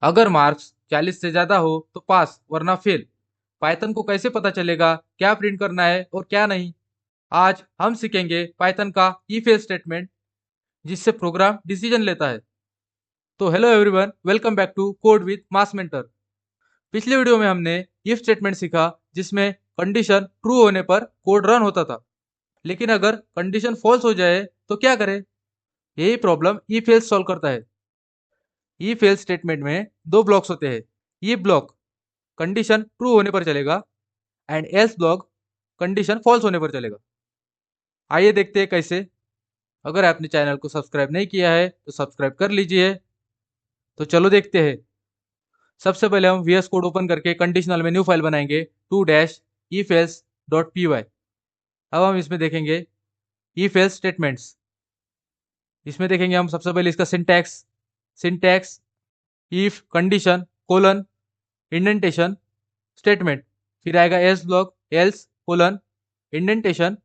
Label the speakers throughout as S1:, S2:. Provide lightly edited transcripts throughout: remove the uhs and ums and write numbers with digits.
S1: अगर मार्क्स 40 से ज्यादा हो तो पास वरना फेल। पाइथन को कैसे पता चलेगा क्या प्रिंट करना है और क्या नहीं? आज हम सीखेंगे पाइथन का इफ एल्स स्टेटमेंट जिससे प्रोग्राम डिसीजन लेता है। तो hello everyone, welcome back to code with mass mentor. पिछले वीडियो में हमने इफ स्टेटमेंट सीखा जिसमें कंडीशन ट्रू होने पर कोड रन होता था। लेकिन अगर कंडीशन फॉल्स हो जाए तो क्या करें? यही प्रॉब्लम इफ एल्स सॉल्व करता है। इफ एल्स स्टेटमेंट में दो ब्लॉक्स होते हैं। ये ब्लॉक कंडीशन ट्रू होने पर चलेगा and else block condition false होने पर चलेगा। आइए देखते हैं कैसे। अगर आपने चैनल को सब्सक्राइब नहीं किया है तो सब्सक्राइब कर लीजिए। तो चलो देखते हैं। सबसे पहले हम वीएस कोड ओपन करके कंडीशनल में न्यू फाइल बनाएंगे two dash if else dot py। अब हम इसमें देखेंगे if else स्टेटमेंट्स। इसमें देखेंगे हम सबसे पहले इसका syntax. Syntax if condition colon indentation statement, फिर आएगा else block else colon indentation,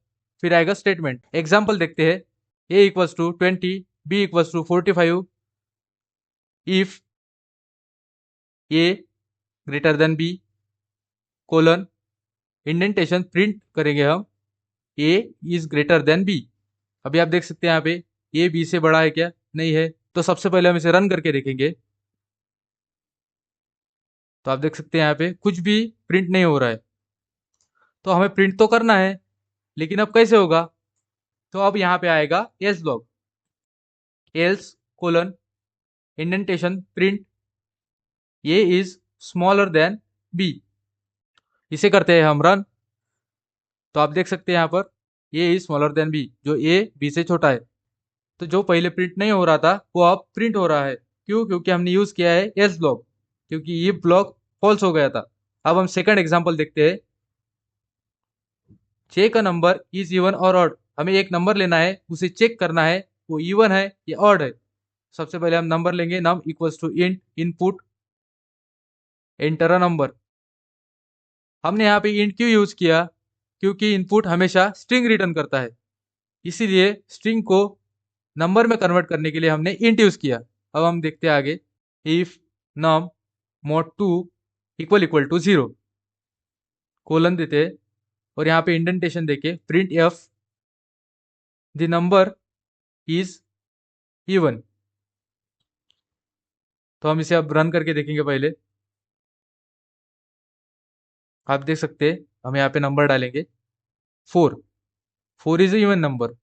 S1: फिर आएगा स्टेटमेंट। एग्जाम्पल देखते हैं। a equals to 20, b equals to 45, if a greater than b colon indentation print करेंगे हम a is greater than b। अभी आप देख सकते हैं यहाँ पे a b से बड़ा है क्या? नहीं है। तो सबसे पहले हम इसे रन करके देखेंगे। तो आप देख सकते हैं यहाँ पे कुछ भी प्रिंट नहीं हो रहा है। तो हमें प्रिंट तो करना है, लेकिन अब कैसे होगा? तो अब यहाँ पे आएगा else block else colon indentation print a is smaller than b। इसे करते हैं हम रन। तो आप देख सकते हैं यहाँ पर a is smaller than b, जो a b से छोटा है। तो जो पहले प्रिंट नहीं हो रहा था वो अब प्रिंट हो रहा है। क्यों? क्योंकि हमने यूज किया है एल्स ब्लॉक, क्योंकि ये ब्लॉक फॉल्स हो गया था। अब हम सेकंड एग्जांपल देखते हैं। Check a number is even और ऑड। हमें एक नंबर लेना है, उसे चेक करना है वो इवन है या ऑड है। सबसे पहले हम नंबर लेंगे, num equals to int input enter a number. हमने यहाँ पे इंट क्यों यूज किया? क्योंकि इनपुट हमेशा स्ट्रिंग रिटर्न करता है, इसीलिए स्ट्रिंग को नंबर में कन्वर्ट करने के लिए हमने इंट यूज किया। अब हम देखते हैं आगे। If num mod 2 equal equal to 0 colon देते हैं और यहाँ पे इंडेंटेशन देके print f the number is even. तो हम इसे अब रन करके देखेंगे पहले। आप देख सकते हैं हम यहाँ पे नंबर डालेंगे 4। 4 इज इवन नंबर।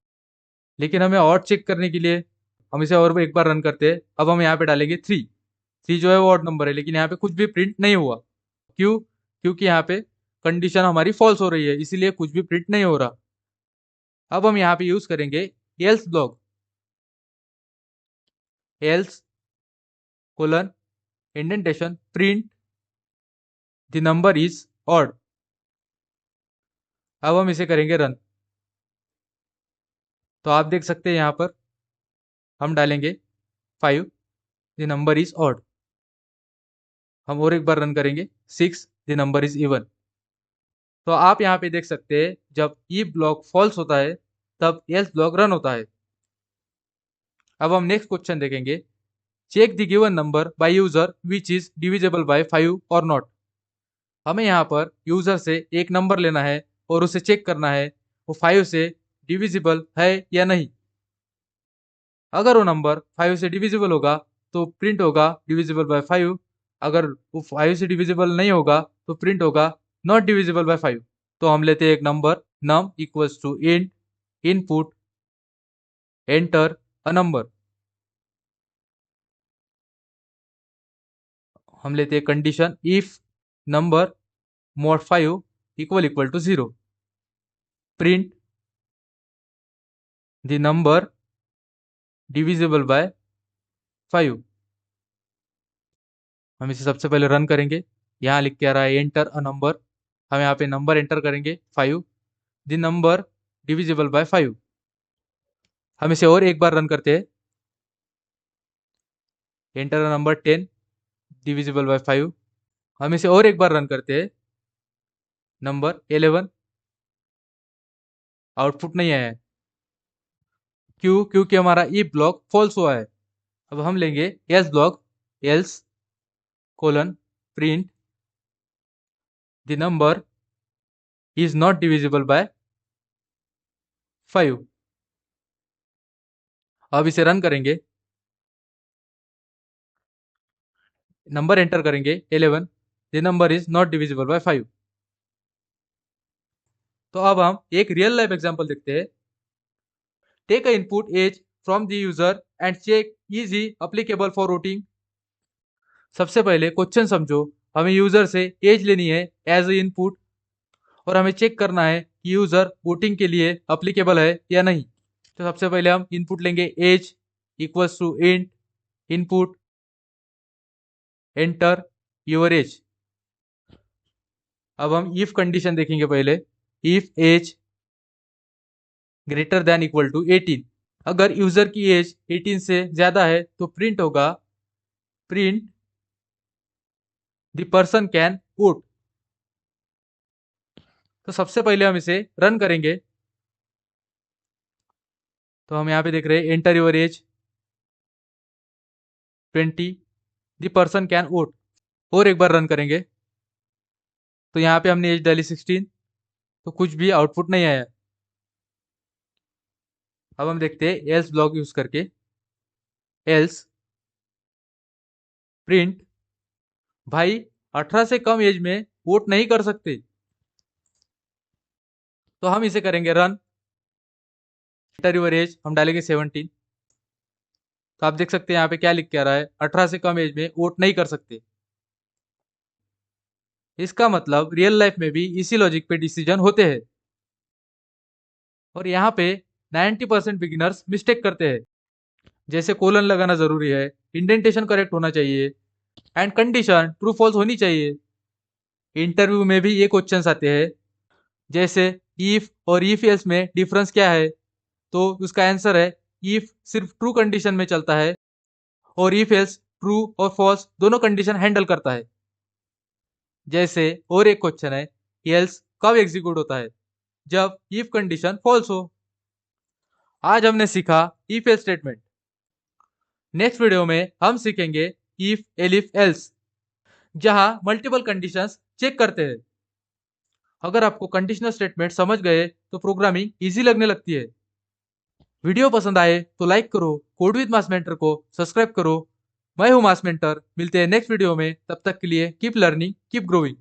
S1: लेकिन हमें और चेक करने के लिए हम इसे और एक बार रन करते हैं। अब हम यहाँ पे डालेंगे 3। 3 जो है वो ऑड नंबर है, लेकिन यहाँ पे कुछ भी प्रिंट नहीं हुआ। क्यों? क्योंकि यहाँ पे कंडीशन हमारी फॉल्स हो रही है, इसीलिए कुछ भी प्रिंट नहीं हो रहा। अब हम यहाँ पे यूज करेंगे else block else colon indentation print the number is odd. अब हम इसे करेंगे रन। तो आप देख सकते हैं यहाँ पर हम डालेंगे 5 द नंबर इज ऑड। हम और एक बार रन करेंगे 6 द नंबर इज इवन। तो आप यहाँ पे देख सकते हैं जब ई ब्लॉक फॉल्स होता है तब एल्स ब्लॉक रन होता है। अब हम नेक्स्ट क्वेश्चन देखेंगे। Check the given number by user which is divisible by 5 और नॉट। हमें यहाँ पर यूजर से एक नंबर लेना है और उसे चेक करना है वो 5 से डिविजिबल है या नहीं। अगर वो नंबर 5 से डिविजिबल होगा तो प्रिंट होगा डिविजिबल बाय 5। अगर वो 5 से डिविजिबल नहीं होगा तो प्रिंट होगा नॉट डिविजिबल बाय 5। तो हम लेते हैं एक number, num equals to int input enter a number. हम लेते हैं condition if number mod 5 equal equal to 0 print the number divisible by 5। हम इसे सबसे पहले रन करेंगे। यहाँ लिख के आ रहा है एंटर अ नंबर। हम यहाँ पे नंबर एंटर करेंगे 5 द नंबर डिविजिबल बाय 5। हम इसे और एक बार रन करते हैं। Enter a number 10 divisible by 5। हम इसे और एक बार रन करते हैं। नंबर 11 आउटपुट नहीं आया है। क्यों? क्योंकि हमारा ई ब्लॉक फॉल्स हुआ है। अब हम लेंगे else block else colon print the number is not divisible by 5। अब इसे रन करेंगे, नंबर एंटर करेंगे 11, the number is not divisible by 5। तो अब हम एक रियल लाइफ एग्जांपल देखते हैं। Take a input age from the user and check is he applicable for voting. सबसे पहले क्वेश्चन समझो, हमें यूजर से एज लेनी है एज ए इनपुट और हमें चेक करना है कि यूजर वोटिंग के लिए अप्लीकेबल है या नहीं। तो सबसे पहले हम इनपुट लेंगे age equals to int input enter your age. अब हम इफ कंडीशन देखेंगे पहले, if age greater than equal to 18। अगर यूजर की एज 18 से ज्यादा है तो प्रिंट होगा print the person can vote. तो सबसे पहले हम इसे रन करेंगे। तो हम यहाँ पे देख रहे हैं enter your as 20 the person can vote. और एक बार रन करेंगे तो यहाँ पे हमने एज डाली 16, तो कुछ भी आउटपुट नहीं आया। अब हम देखते हैं एल्स ब्लॉक यूज करके, एल्स प्रिंट भाई 18 से कम एज में वोट नहीं कर सकते। तो हम इसे करेंगे रन, एंटर योर एज हम डालेंगे 17। तो आप देख सकते हैं यहाँ पे क्या लिख के आ रहा है, 18 से कम एज में वोट नहीं कर सकते। इसका मतलब रियल लाइफ में भी इसी लॉजिक पे डिसीजन होते हैं। और यहाँ पे 90% बिगिनर्स मिस्टेक करते हैं, जैसे कोलन लगाना जरूरी है, इंडेंटेशन करेक्ट होना चाहिए एंड कंडीशन ट्रू फॉल्स होनी चाहिए। इंटरव्यू में भी ये क्वेश्चंस आते हैं, जैसे इफ और इफ एल्स में डिफरेंस क्या है, तो उसका आंसर है इफ सिर्फ ट्रू कंडीशन में चलता है और इफ एल्स ट्रू और फॉल्स दोनों कंडीशन हैंडल करता है। जैसे और एक क्वेश्चन है, एल्स कब एग्जीक्यूट होता है, जब इफ कंडीशन फॉल्स हो। आज हमने सीखा if else statement. Next video में हम सीखेंगे इफ एलिफ एल्स, जहां मल्टीपल कंडीशंस चेक करते हैं। अगर आपको कंडीशनल स्टेटमेंट समझ गए तो प्रोग्रामिंग इजी लगने लगती है। वीडियो पसंद आए तो लाइक करो, कोड विद मास मेंटर को सब्सक्राइब करो। मैं हूं मास मेंटर, मिलते हैं नेक्स्ट वीडियो में, तब तक के लिए कीप लर्निंग कीप ग्रोइंग।